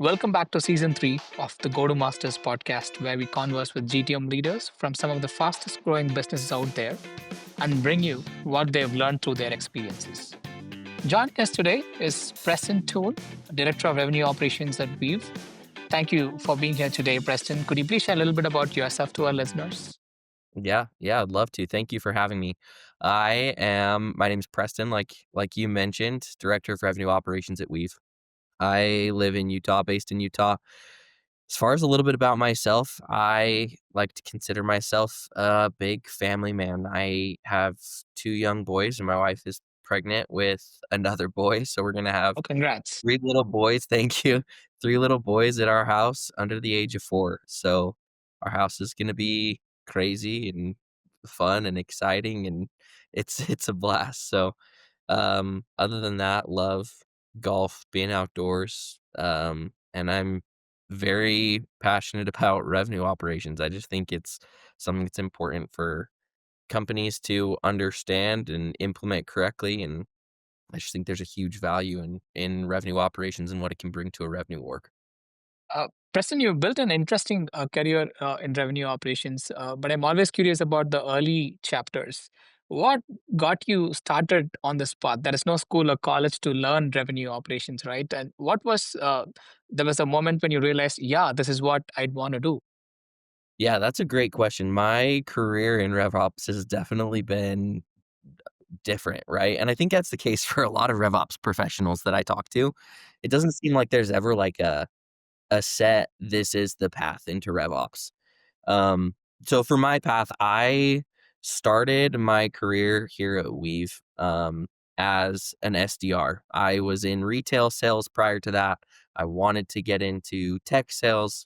Welcome back to season 3 of the Go to Masters podcast, where we converse with GTM leaders from some of the fastest growing businesses out there and bring you what they've learned through their experiences. Joining us today is Preston Toone, Director of Revenue Operations at Weave. Thank you for being here today, Preston. Could you please share a little bit about yourself to our listeners? Yeah, I'd love to. Thank you for having me. My name's Preston, like you mentioned, Director of Revenue Operations at Weave. I live in Utah, based in Utah. As far as a little bit about myself, I like to consider myself a big family man. I have two young boys, and my wife is pregnant with another boy. So we're gonna have Oh, congrats. three little boys. Thank you. Three little boys at our house under the age of 4. So our house is gonna be crazy and fun and exciting, and it's a blast. So other than that, love golf, being outdoors, and I'm very passionate about revenue operations. I just think it's something that's important for companies to understand and implement correctly, and I just think there's a huge value in revenue operations and what it can bring to a revenue org. Preston, you've built an interesting career in revenue operations, but I'm always curious about the early chapters. What got you started on this path? There is no school or college to learn revenue operations, right? And what was there was a moment when you realized, yeah, this is what I'd want to do. Yeah, that's a great question. My career in RevOps has definitely been different, right? And I think that's the case for a lot of RevOps professionals that I talk to. It doesn't seem like there's ever like a set, this is the path into RevOps. Um, so for my path, I started my career here at Weave as an SDR. I was in retail sales prior to that. I wanted to get into tech sales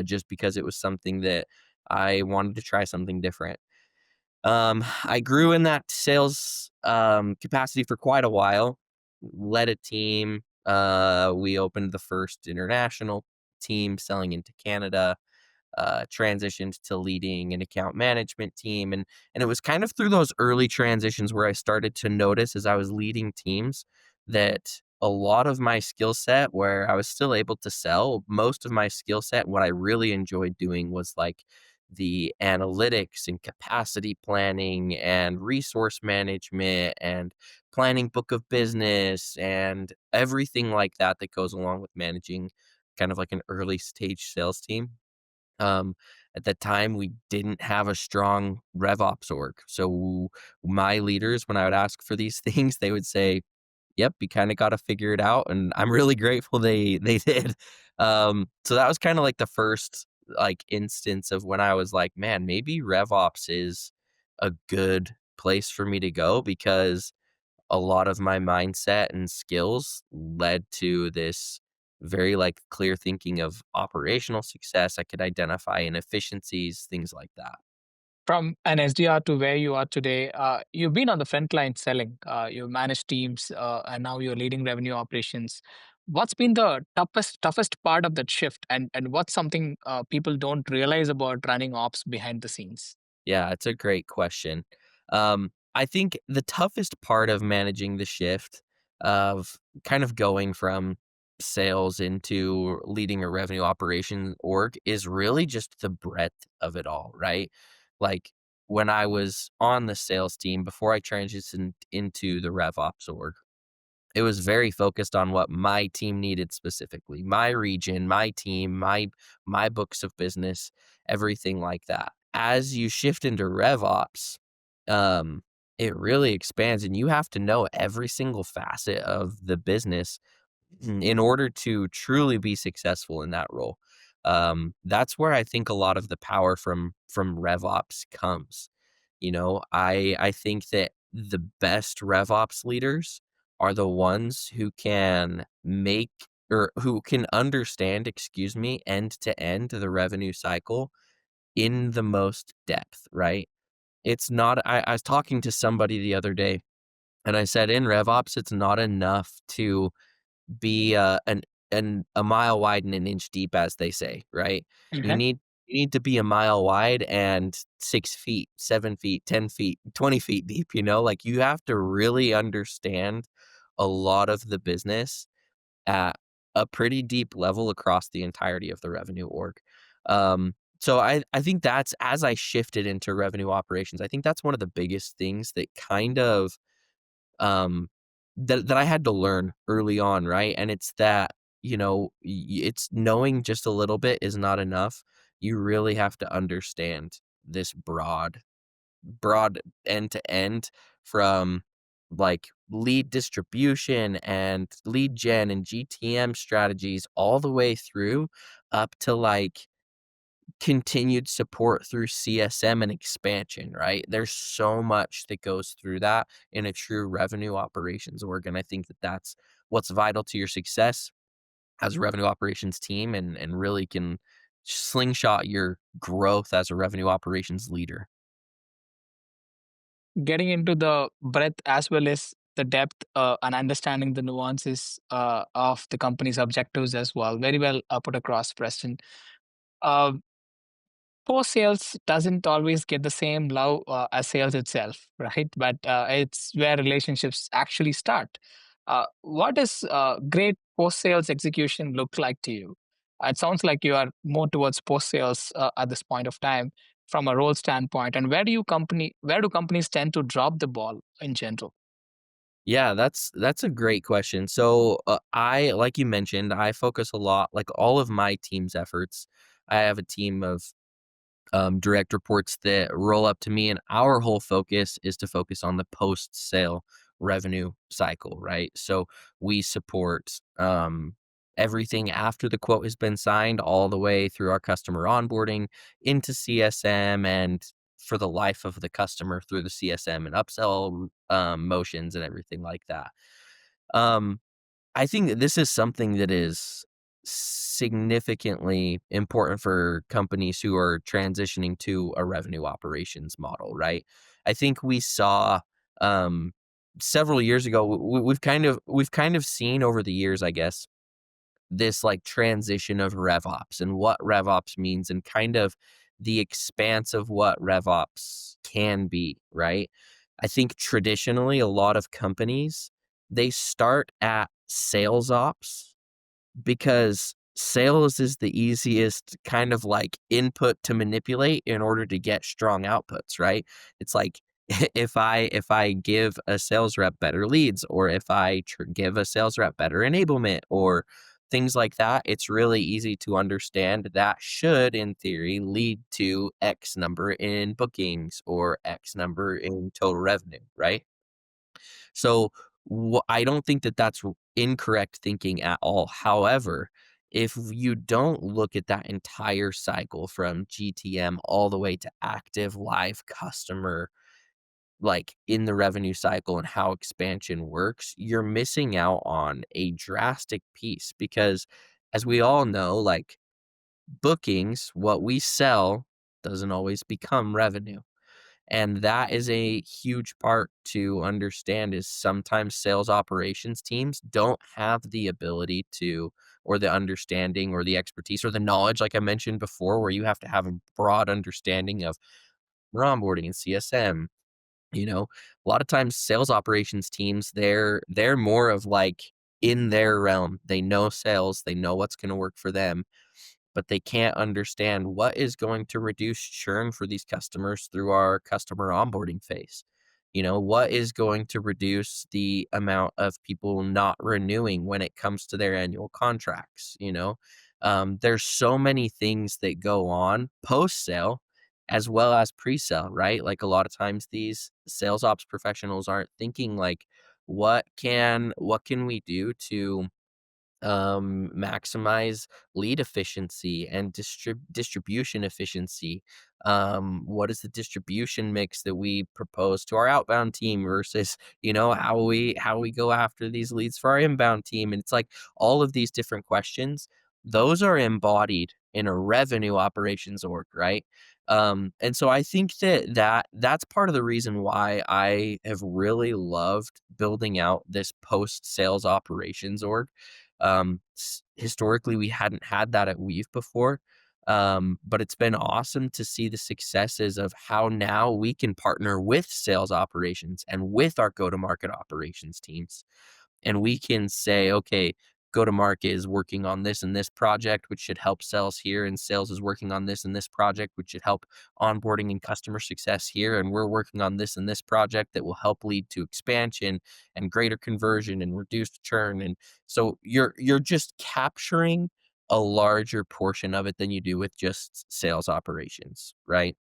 just because it was something that I wanted to try something different. I grew in that sales capacity for quite a while, led a team. We opened the first international team selling into Canada, transitioned to leading an account management team. And it was kind of through those early transitions where I started to notice as I was leading teams that a lot of my skill set, where I was still able to sell, most of my skill set, what I really enjoyed doing was like the analytics and capacity planning and resource management and planning book of business and everything like that that goes along with managing kind of like an early stage sales team. um, at that time, we didn't have a strong RevOps org. So my leaders, when I would ask for these things, they would say, "Yep, you kind of got to figure it out." And I'm really grateful they did. So that was kind of like the first like instance of when I was like, "Man, maybe RevOps is a good place for me to go," because a lot of my mindset and skills led to this very like clear thinking of operational success. I could identify inefficiencies, things like that. From an SDR to where you are today, you've been on the front line selling. You've managed teams, and now you're leading revenue operations. What's been the toughest part of that shift, and what's something people don't realize about running ops behind the scenes? Yeah, it's a great question. I think the toughest part of managing the shift of kind of going from sales into leading a revenue operation org is really just the breadth of it all, right? Like when I was on the sales team before I transitioned into the RevOps org, it was very focused on what my team needed specifically, my region, my team, my books of business, everything like that. As you shift into RevOps, it really expands, and you have to know every single facet of the business in order to truly be successful in that role. That's where I think a lot of the power from RevOps comes. I think that the best RevOps leaders are the ones who can make or who can understand, excuse me, end to end the revenue cycle in the most depth, right? It's not, I was talking to somebody the other day and I said in RevOps, it's not enough to be a mile wide and an inch deep, as they say, right? You Okay. need you need to be a mile wide and 6 feet, 7 feet, 10 feet, 20 feet deep. Like you have to really understand a lot of the business a pretty deep level across the entirety of the revenue org. So I think that's as I shifted into revenue operations, I think that's one of the biggest things that kind of um, that I had to learn early on, right? And it's that, it's knowing just a little bit is not enough. You really have to understand this broad end to end from like lead distribution and lead gen and GTM strategies all the way through up to like continued support through CSM and expansion, right? There's so much that goes through that in a true revenue operations org, and I think that that's what's vital to your success as a revenue operations team and really can slingshot your growth as a revenue operations leader. Getting into the breadth as well as the depth and understanding the nuances of the company's objectives as well. Very well put across, Preston. Uh, Post sales doesn't always get the same love as sales itself, right? But it's where relationships actually start. What does great post sales execution look like to you? It sounds like you are more towards post sales at this point of time from a role standpoint. And where do companies tend to drop the ball in general? Yeah, that's a great question. So, I like you mentioned, I focus a lot like all of my team's efforts. I have a team of direct reports that roll up to me, and our whole focus is to focus on the post sale revenue cycle, right? So we support everything after the quote has been signed, all the way through our customer onboarding into CSM and for the life of the customer through the CSM and upsell motions and everything like that. Um, I think that this is something that is significantly important for companies who are transitioning to a revenue operations model, right? I think we saw um, several years ago. We've kind of seen over the years, I guess, this like transition of RevOps and what RevOps means, and kind of the expanse of what RevOps can be, right? I think traditionally a lot of companies they start at sales ops because sales is the easiest kind of like input to manipulate in order to get strong outputs, right? It's like if I give a sales rep better leads, or if I give a sales rep better enablement or things like that, it's really easy to understand that should in theory lead to X number in bookings or X number in total revenue, right? So, I don't think that that's incorrect thinking at all. However, if you don't look at that entire cycle from GTM all the way to active live customer, like in the revenue cycle and how expansion works, you're missing out on a drastic piece because as we all know, like bookings, what we sell doesn't always become revenue. And that is a huge part to understand is sometimes sales operations teams don't have the ability to, or the understanding or the expertise or the knowledge, like I mentioned before, where you have to have a broad understanding of your onboarding and CSM. A lot of times sales operations teams, they're more of like in their realm. They know sales, they know what's going to work for them, but they can't understand what is going to reduce churn for these customers through our customer onboarding phase. What is going to reduce the amount of people not renewing when it comes to their annual contracts? There's so many things that go on post sale as well as pre sale, right? Like a lot of times these sales ops professionals aren't thinking like, what can we do to maximize lead efficiency and distribution efficiency. What is the distribution mix that we propose to our outbound team versus how we go after these leads for our inbound team? And it's like all of these different questions, those are embodied in a revenue operations org, right? And so I think that's part of the reason why I have really loved building out this post sales operations org. Historically, we hadn't had that at Weave before, but it's been awesome to see the successes of how now we can partner with sales operations and with our go-to-market operations teams, and we can say, okay, go to market is working on this and this project, which should help sales here, and sales is working on this and this project, which should help onboarding and customer success here, and we're working on this and this project that will help lead to expansion and greater conversion and reduced churn. And so you're just capturing a larger portion of it than you do with just sales operations, right?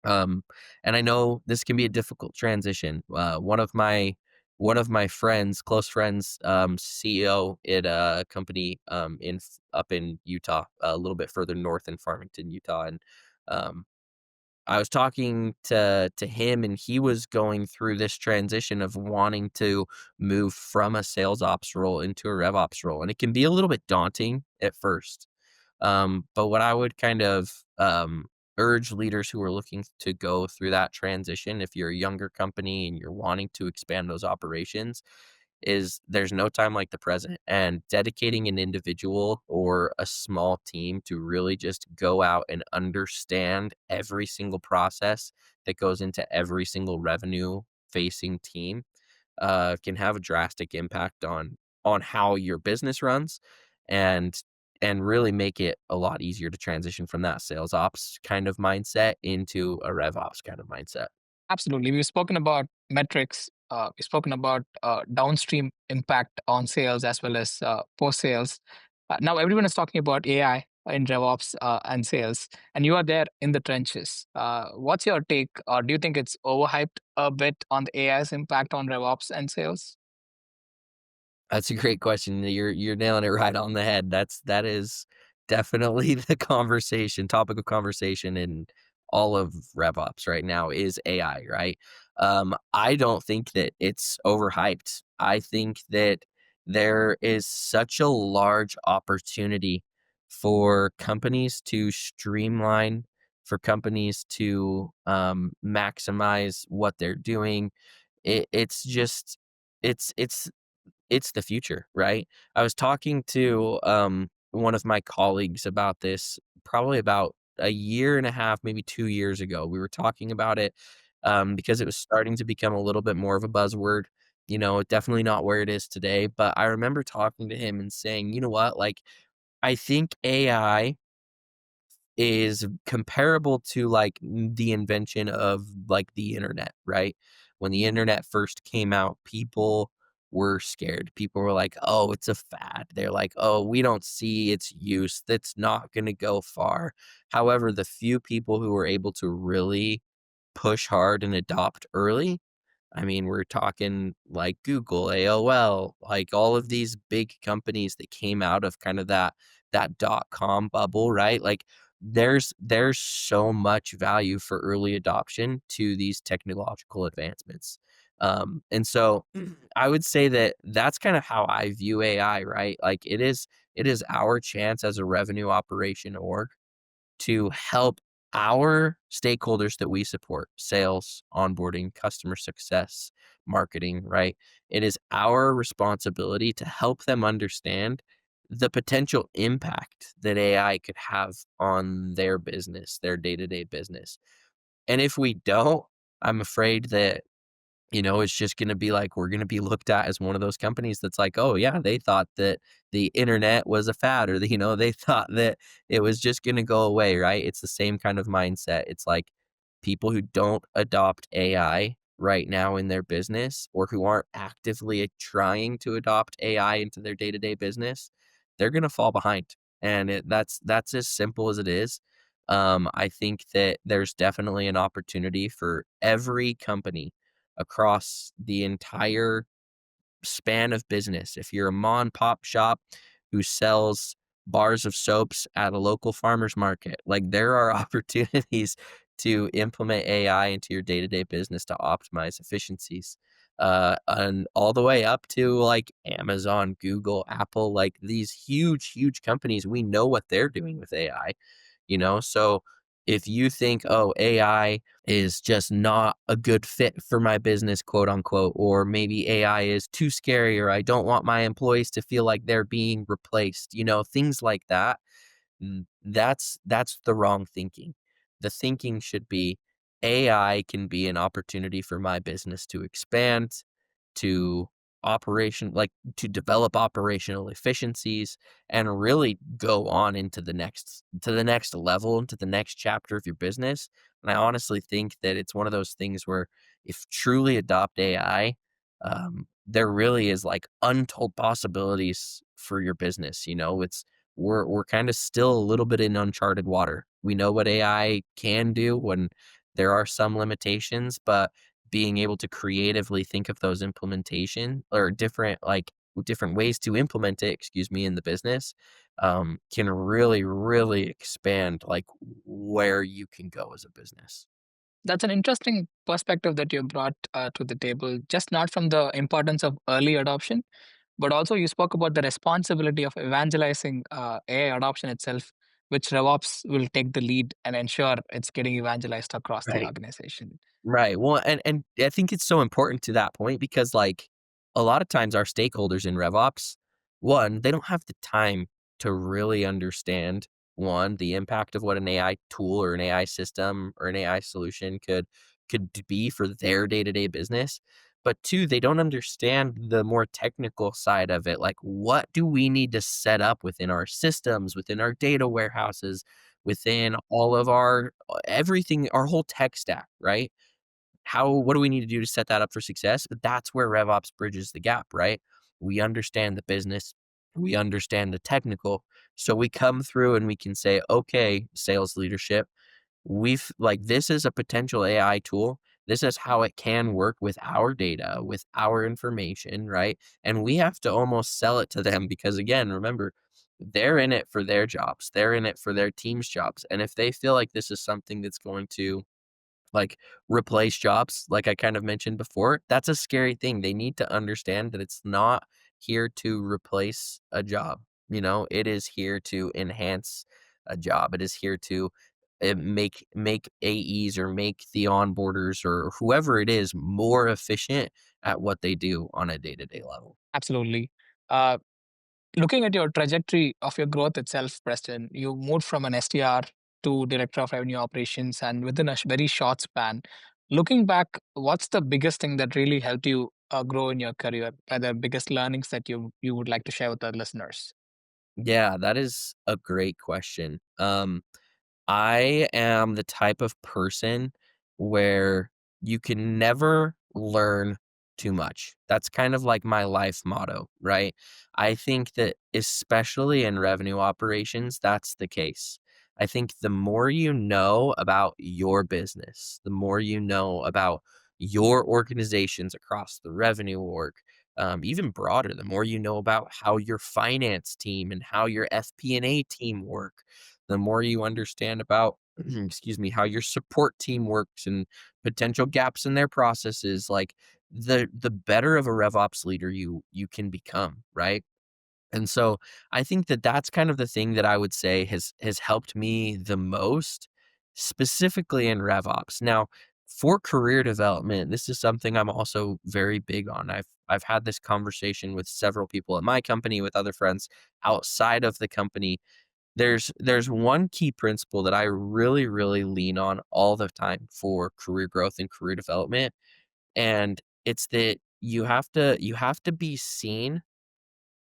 Um, and I know this can be a difficult transition. One of my friends, close friends, CEO at a company up in Utah, a little bit further north in Farmington, Utah, and um, I was talking to him, and he was going through this transition of wanting to move from a sales ops role into a rev ops role, and it can be a little bit daunting at first. But what I would kind of urge leaders who are looking to go through that transition, if you're a younger company and you're wanting to expand those operations, is there's no time like the present. And dedicating an individual or a small team to really just go out and understand every single process that goes into every single revenue facing team can have a drastic impact on how your business runs, and really make it a lot easier to transition from that sales ops kind of mindset into a rev ops kind of mindset. Absolutely. We've spoken about metrics. We've spoken about downstream impact on sales as well as post sales. Now, everyone is talking about AI in RevOps and sales, and you are there in the trenches. What's your take? Or do you think it's overhyped a bit on the AI's impact on RevOps and sales? That's a great question. You're nailing it right on the head. That is definitely the topic of conversation in all of RevOps right now is AI, right? I don't think that it's overhyped. I think that there is such a large opportunity for companies to streamline, for companies to maximize what they're doing. It's just it's it's the future, right? I was talking to, one of my colleagues about this probably about a year and a half, maybe 2 years ago. We were talking about it, because it was starting to become a little bit more of a buzzword, definitely not where it is today, but I remember talking to him and saying, "You know what? Like, I think AI is comparable to, like, the invention of, like, the internet, right? When the internet first came out, people were scared. People were like, "Oh, it's a fad." They're like, "Oh, we don't see its use. That's not gonna go far." However, the few people who were able to really push hard and adopt early, I mean, we're talking like Google, AOL, like all of these big companies that came out of kind of that dot-com bubble, right? Like there's so much value for early adoption to these technological advancements. And so I would say that that's kind of how I view AI, right? Like it is our chance as a revenue operation org to help our stakeholders that we support, sales, onboarding, customer success, marketing, right? It is our responsibility to help them understand the potential impact that AI could have on their business, their day-to-day business. And if we don't, I'm afraid that it's just gonna be like we're gonna be looked at as one of those companies that's like, "Oh, yeah, they thought that the internet was a fad," or they thought that it was just gonna go away, right? It's the same kind of mindset. It's like people who don't adopt AI right now in their business or who aren't actively trying to adopt AI into their day-to-day business, they're gonna fall behind, and that's as simple as it is. I think that there's definitely an opportunity for every company across the entire span of business. If you're a mom and pop shop who sells bars of soaps at a local farmer's market, like there are opportunities to implement AI into your day-to-day business to optimize efficiencies. And all the way up to like Amazon, Google, Apple, like these huge, huge companies, we know what they're doing with AI. So if you think, oh, AI is just not a good fit for my business, quote unquote, or maybe AI is too scary, or I don't want my employees to feel like they're being replaced, things like that. That's the wrong thinking. The thinking should be AI can be an opportunity for my business to expand, to to develop operational efficiencies and really go on into the next level, into the next chapter of your business. And I honestly think that it's one of those things where if truly adopt AI, there really is like untold possibilities for your business. We're kind of still a little bit in uncharted water. We know what AI can do when there are some limitations, but being able to creatively think of those implementation or different ways to implement it, excuse me, in the business, can really, really expand like where you can go as a business. That's an interesting perspective that you brought to the table, just not from the importance of early adoption, but also you spoke about the responsibility of evangelizing AI adoption itself, which RevOps will take the lead and ensure it's getting evangelized across the Right. organization. Right. Well, and I think it's so important to that point because, like, a lot of times our stakeholders in RevOps, one, they don't have the time to really understand, one, the impact of what an AI tool or an AI system or an AI solution could be for their day-to-day business. But two, they don't understand the more technical side of it. Like, what do we need to set up within our systems, within our data warehouses, within all of our everything, our whole tech stack, right? What do we need to do to set that up for success? But that's where RevOps bridges the gap, right? We understand the business, we understand the technical. So we come through and we can say, okay, sales leadership, this is a potential AI tool. This is how it can work with our data, with our information, right? And we have to almost sell it to them because, again, remember, they're in it for their jobs, they're in it for their team's jobs. And if they feel like this is something that's going to like replace jobs, like I kind of mentioned before, that's a scary thing. They need to understand that it's not here to replace a job. It is here to enhance a job. It is here to make AEs or make the onboarders or whoever it is more efficient at what they do on a day-to-day level. Absolutely. Uh, Looking at your trajectory of your growth itself, Preston, you moved from an SDR to Director of Revenue Operations and within a very short span. Looking back, what's the biggest thing that really helped you grow in your career? Are the biggest learnings that you would like to share with our listeners? Yeah, that is a great question. I am the type of person where you can never learn too much. That's kind of like my life motto, right? I think that especially in revenue operations, that's the case. I think the more you know about your business, the more you know about your organizations across the revenue org, even broader, the more you know about how your finance team and how your FP&A team work, the more you understand about excuse me, how your support team works and potential gaps in their processes, like the better of a RevOps leader you can become, right? And so I think that that's kind of the thing that I would say has helped me the most, specifically in RevOps. Now, for career development, this is something I'm also very big on. I've had this conversation with several people at my company, with other friends outside of the company. There's one key principle that I really, really lean on all the time for career growth and career development, and it's that you have to be seen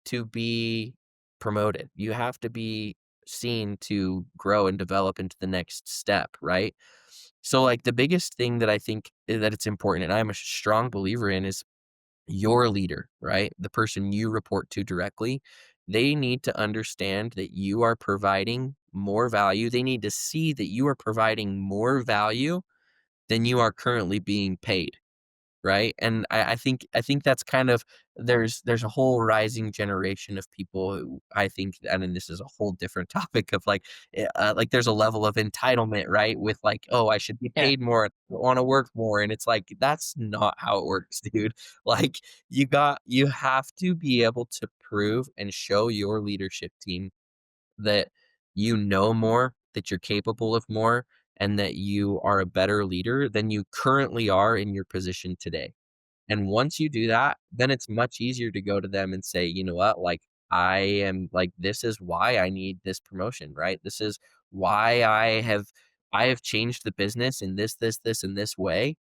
to be promoted. You have to be seen to grow and develop into the next step, right? So, like, the biggest thing that I think that it's important, and I'm a strong believer in, is your leader, right? The person you report to directly, they need to understand that you are providing more value. They need to see that you are providing more value than you are currently being paid. Right? And I think that's kind of there's a whole rising generation of people who I think, and then this is a whole different topic of like there's a level of entitlement, right? With like, oh, I should be Yeah, paid more, I wanna work more, and it's like, that's not how it works, dude. Like, you have to be able to prove and show your leadership team that you know more, that you're capable of more, and that you are a better leader than you currently are in your position today. And once you do that, then it's much easier to go to them and say, "You know what? Like, this is why I need this promotion, right? This is why I have changed the business in this, this, this, and this way.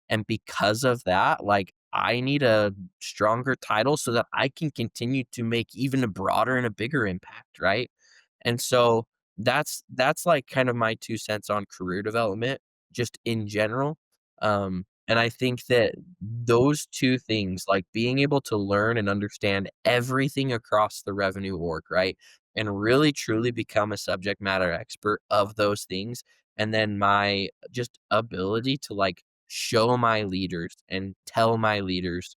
And because of that, like, I need a stronger title so that I can continue to make even a broader and a bigger impact, right? And so that's like kind of my 2 cents on career development just in general. And I think that those 2 things, like being able to learn and understand everything across the revenue org, right? And really truly become a subject matter expert of those things. And then my just ability to like show my leaders and tell my leaders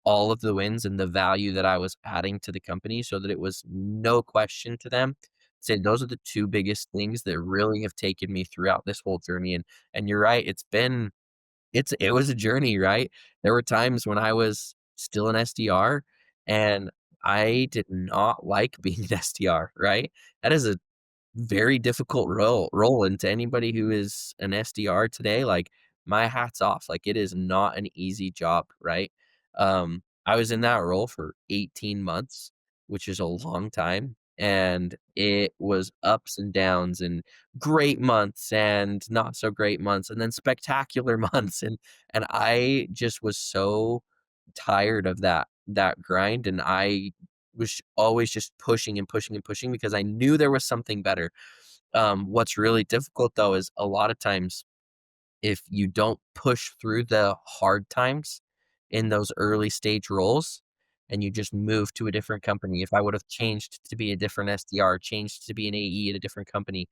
all of the wins and the value that I was adding to the company so that it was no question to them. Say those are the 2 biggest things that really have taken me throughout this whole journey, and you're right, it was a journey, right? There were times when I was still an SDR, and I did not like being an SDR, right? That is a very difficult role, and to anybody who is an SDR today, like, my hat's off, like, it is not an easy job, right? I was in that role for 18 months, which is a long time, and it was ups and downs, and great months, and not so great months, and then spectacular months, and I just was so tired of that grind, and I was always just pushing and pushing and pushing because I knew there was something better. What's really difficult though is a lot of times if you don't push through the hard times in those early stage roles and you just move to a different company. If I would have changed to be a different SDR, changed to be an AE at a different company,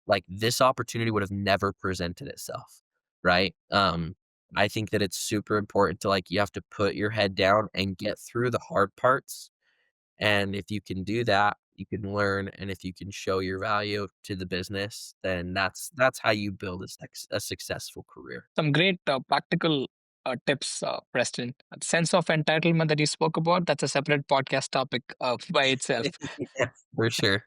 like this opportunity would have never presented itself. Right. I think that it's super important to like you have to put your head down and get through the hard parts, and if you can do that, you can learn, and if you can show your value to the business, then that's how you build a successful career. Some great practical tips, Preston. Sense of entitlement that you spoke about, that's a separate podcast topic by itself. Yeah, for sure.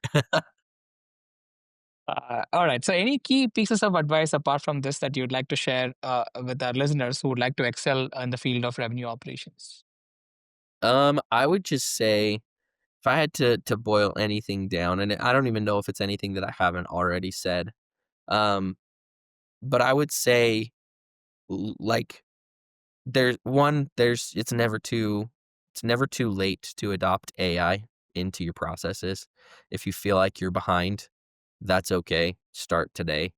All right. So, any key pieces of advice apart from this that you'd like to share with our listeners who would like to excel in the field of revenue operations? I would just say if I had to boil anything down, and I don't even know if it's anything that I haven't already said, um, but I would say like there's it's never too late to adopt AI into your processes. If you feel like you're behind, that's okay. Start today.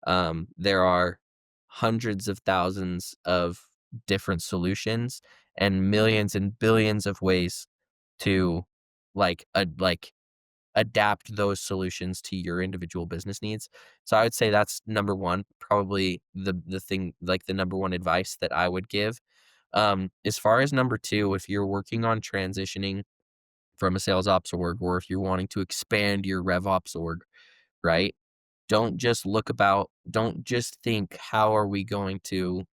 There are hundreds of thousands of different solutions and millions and billions of ways to like adapt those solutions to your individual business needs. So I would say that's number one, probably the thing like the number one advice that I would give. As far as number two, if you're working on transitioning from a sales ops org, or if you're wanting to expand your RevOps org, right? Don't just think, how are we going to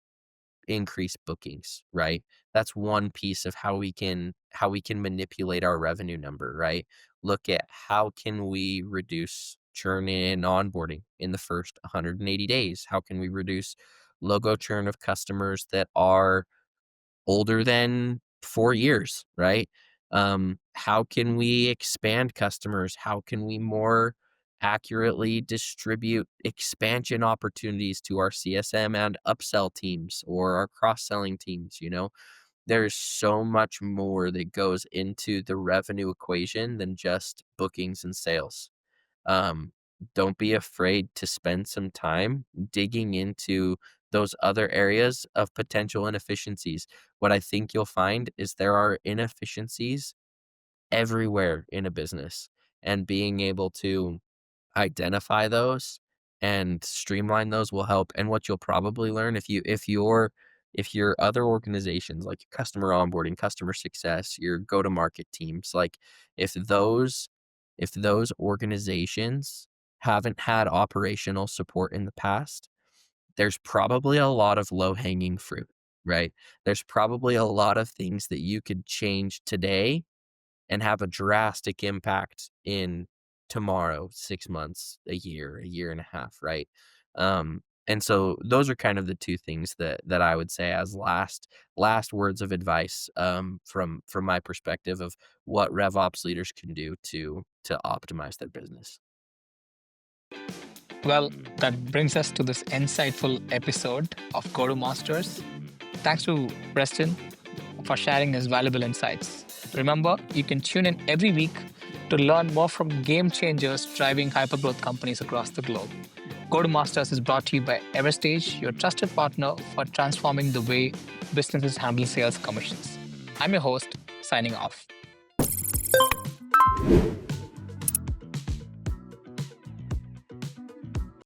increase bookings, right? That's one piece of how we can manipulate our revenue number, right? Look at how can we reduce churn in onboarding in the first 180 days? How can we reduce logo churn of customers that are older than 4 years, right? How can we expand customers? How can we more accurately distribute expansion opportunities to our CSM and upsell teams or our cross-selling teams, you know? There's so much more that goes into the revenue equation than just bookings and sales. Um, don't be afraid to spend some time digging into those other areas of potential inefficiencies. What I think you'll find is there are inefficiencies everywhere in a business, and being able to identify those and streamline those will help. And what you'll probably learn if your other organizations like your customer onboarding, customer success, your go to market teams, like if those if those organizations haven't had operational support in the past, there's probably a lot of low hanging fruit, right? There's probably a lot of things that you could change today and have a drastic impact in tomorrow, 6 months, a year and a half, right? And so those are kind of the 2 things that I would say as last words of advice, from my perspective of what RevOps leaders can do to optimize their business. Well, that brings us to this insightful episode of Go to Masters. Thanks to Preston for sharing his valuable insights. Remember, you can tune in every week to learn more from game changers driving hypergrowth companies across the globe. Go to Masters is brought to you by Everstage, your trusted partner for transforming the way businesses handle sales commissions. I'm your host, signing off.